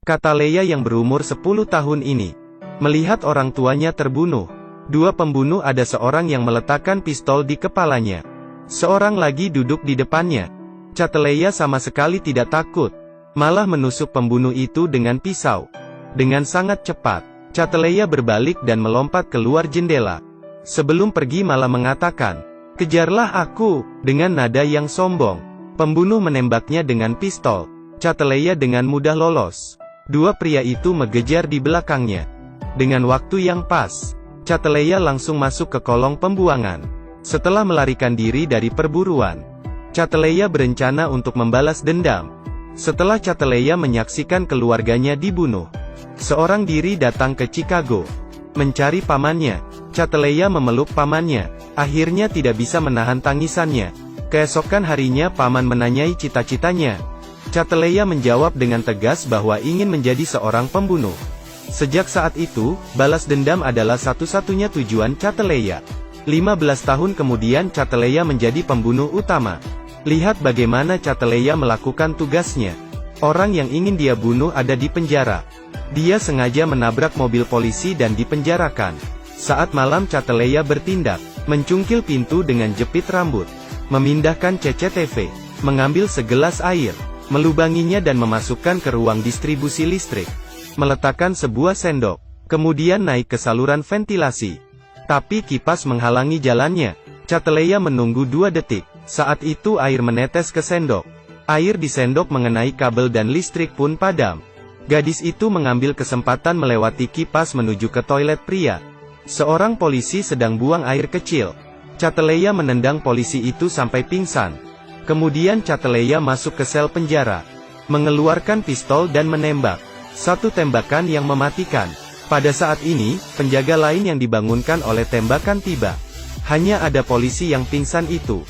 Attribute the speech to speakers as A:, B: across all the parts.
A: kata Leia yang berumur 10 tahun ini. Melihat orang tuanya terbunuh, dua pembunuh ada seorang yang meletakkan pistol di kepalanya. Seorang lagi duduk di depannya. Leia sama sekali tidak takut, malah menusuk pembunuh itu dengan pisau. Dengan sangat cepat, Leia berbalik dan melompat keluar jendela. Sebelum pergi malah mengatakan, "Kejarlah aku," dengan nada yang sombong. Pembunuh menembaknya dengan pistol. Leia dengan mudah lolos. Dua pria itu mengejar di belakangnya. Dengan waktu yang pas, Leia langsung masuk ke kolong pembuangan. Setelah melarikan diri dari perburuan, Leia berencana untuk membalas dendam. Setelah Leia menyaksikan keluarganya dibunuh, seorang diri datang ke Chicago, mencari pamannya. Leia memeluk pamannya, akhirnya tidak bisa menahan tangisannya. Keesokan harinya paman menanyai cita-citanya. Leia menjawab dengan tegas bahwa ingin menjadi seorang pembunuh. Sejak saat itu, balas dendam adalah satu-satunya tujuan Leia. 15 tahun kemudian Leia menjadi pembunuh utama. Lihat bagaimana Leia melakukan tugasnya. Orang yang ingin dia bunuh ada di penjara. Dia sengaja menabrak mobil polisi dan dipenjarakan. Saat malam Leia bertindak, mencungkil pintu dengan jepit rambut, memindahkan CCTV, mengambil segelas air, melubanginya dan memasukkan ke ruang distribusi listrik, meletakkan sebuah sendok, kemudian naik ke saluran ventilasi. Tapi kipas menghalangi jalannya. Leia menunggu 2 detik. Saat itu air menetes ke sendok. Air di sendok mengenai kabel dan listrik pun padam. Gadis itu mengambil kesempatan melewati kipas menuju ke toilet pria. Seorang polisi sedang buang air kecil. Leia menendang polisi itu sampai pingsan. Kemudian Leia masuk ke sel penjara, mengeluarkan pistol dan menembak. Satu tembakan yang mematikan. Pada saat ini, penjaga lain yang dibangunkan oleh tembakan tiba. Hanya ada polisi yang pingsan itu.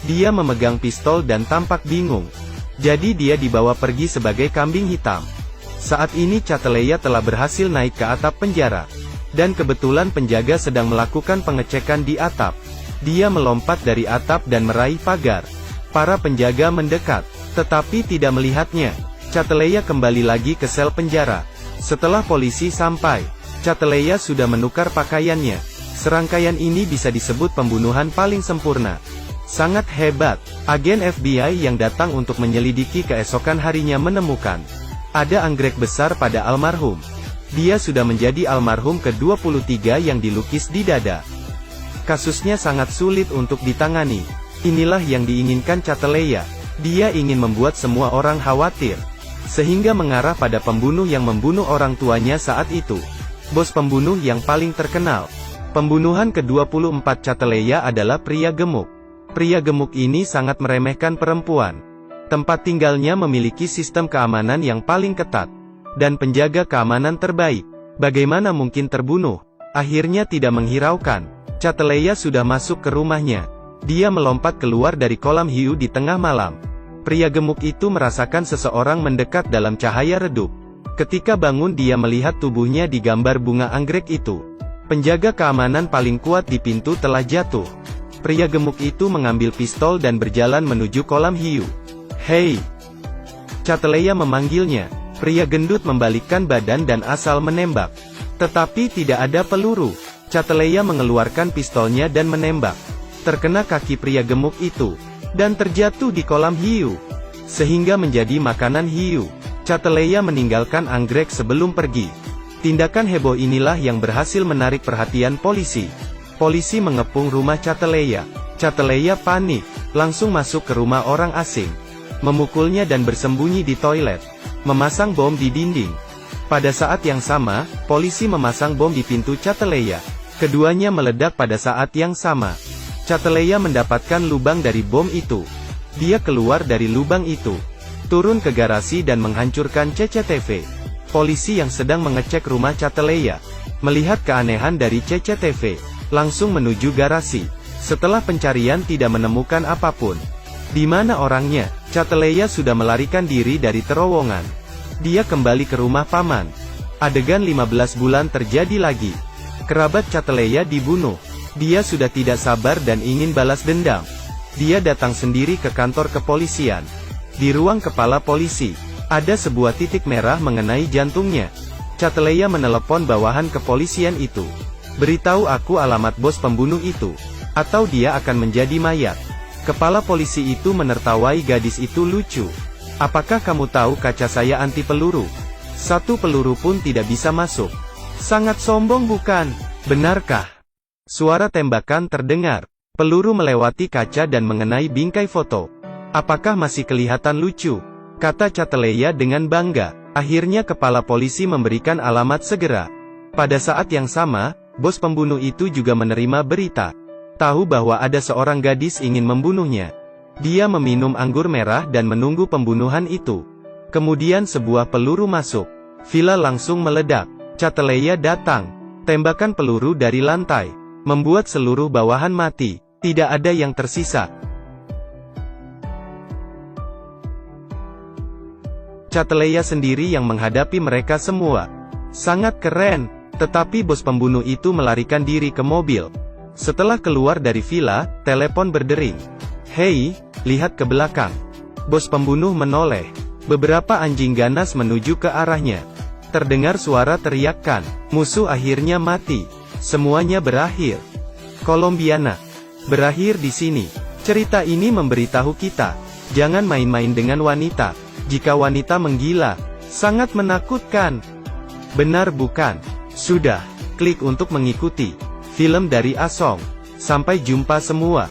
A: Dia memegang pistol dan tampak bingung. Jadi dia dibawa pergi sebagai kambing hitam. Saat ini Leia telah berhasil naik ke atap penjara. Dan kebetulan penjaga sedang melakukan pengecekan di atap. Dia melompat dari atap dan meraih pagar. Para penjaga mendekat, tetapi tidak melihatnya. Leia kembali lagi ke sel penjara. Setelah polisi sampai, Leia sudah menukar pakaiannya. Serangkaian ini bisa disebut pembunuhan paling sempurna. Sangat hebat. Agen FBI yang datang untuk menyelidiki keesokan harinya menemukan ada anggrek besar pada almarhum. Dia sudah menjadi almarhum ke-23 yang dilukis di dada. Kasusnya sangat sulit untuk ditangani. Inilah yang diinginkan Leia. Dia ingin membuat semua orang khawatir, sehingga mengarah pada pembunuh yang membunuh orang tuanya saat itu. Bos pembunuh yang paling terkenal. Pembunuhan ke-24 Leia adalah pria gemuk. Pria gemuk ini sangat meremehkan perempuan. Tempat tinggalnya memiliki sistem keamanan yang paling ketat, dan penjaga keamanan terbaik. Bagaimana mungkin terbunuh? Akhirnya tidak menghiraukan. Leia sudah masuk ke rumahnya. Dia melompat keluar dari kolam hiu di tengah malam. Pria gemuk itu merasakan seseorang mendekat dalam cahaya redup. Ketika bangun dia melihat tubuhnya digambar bunga anggrek itu. Penjaga keamanan paling kuat di pintu telah jatuh. Pria gemuk itu mengambil pistol dan berjalan menuju kolam hiu. "Hei!" Leia memanggilnya. Pria gendut membalikkan badan dan asal menembak. Tetapi tidak ada peluru. Leia mengeluarkan pistolnya dan menembak. Terkena kaki pria gemuk itu, dan terjatuh di kolam hiu, sehingga menjadi makanan hiu. Leia meninggalkan anggrek sebelum pergi. Tindakan heboh inilah yang berhasil menarik perhatian polisi. Polisi mengepung rumah Leia. Leia panik, langsung masuk ke rumah orang asing, memukulnya dan bersembunyi di toilet, memasang bom di dinding. Pada saat yang sama, polisi memasang bom di pintu Leia. Keduanya meledak pada saat yang sama. Leia mendapatkan lubang dari bom itu. Dia keluar dari lubang itu, turun ke garasi dan menghancurkan CCTV. Polisi yang sedang mengecek rumah Leia melihat keanehan dari CCTV, langsung menuju garasi. Setelah pencarian tidak menemukan apapun. Di mana orangnya? Leia sudah melarikan diri dari terowongan. Dia kembali ke rumah paman. Adegan 15 bulan terjadi lagi. Kerabat Leia dibunuh. Dia sudah tidak sabar dan ingin balas dendam. Dia datang sendiri ke kantor kepolisian. Di ruang kepala polisi, Ada sebuah titik merah mengenai jantungnya. Cataleya menelepon bawahan kepolisian itu. Beritahu aku alamat bos pembunuh itu, atau dia akan menjadi mayat. Kepala polisi itu menertawai gadis itu lucu. Apakah kamu tahu kaca saya anti peluru? Satu peluru pun tidak bisa masuk. Sangat sombong bukan? Benarkah? Suara tembakan terdengar. Peluru melewati kaca dan mengenai bingkai foto. Apakah masih kelihatan lucu? Kata Cataleya dengan bangga. Akhirnya kepala polisi memberikan alamat segera. Pada saat yang sama, bos pembunuh itu juga menerima berita. Tahu bahwa ada seorang gadis ingin membunuhnya. Dia meminum anggur merah dan menunggu pembunuhan itu. Kemudian sebuah peluru masuk. Villa langsung meledak. Cataleya datang. Tembakan peluru dari lantai membuat seluruh bawahan mati. Tidak ada yang tersisa. Cataleya sendiri yang menghadapi mereka semua. Sangat keren. Tetapi bos pembunuh itu melarikan diri ke mobil. Setelah keluar dari villa, telepon berdering. Hei, lihat ke belakang. Bos pembunuh menoleh. Beberapa anjing ganas menuju ke arahnya. Terdengar suara teriakan. Musuh akhirnya mati. Semuanya berakhir. Colombiana. Berakhir di sini. Cerita ini memberitahu kita, jangan main-main dengan wanita. Jika wanita menggila, sangat menakutkan. Benar bukan? Sudah, klik untuk mengikuti film dari Asong. Sampai jumpa semua.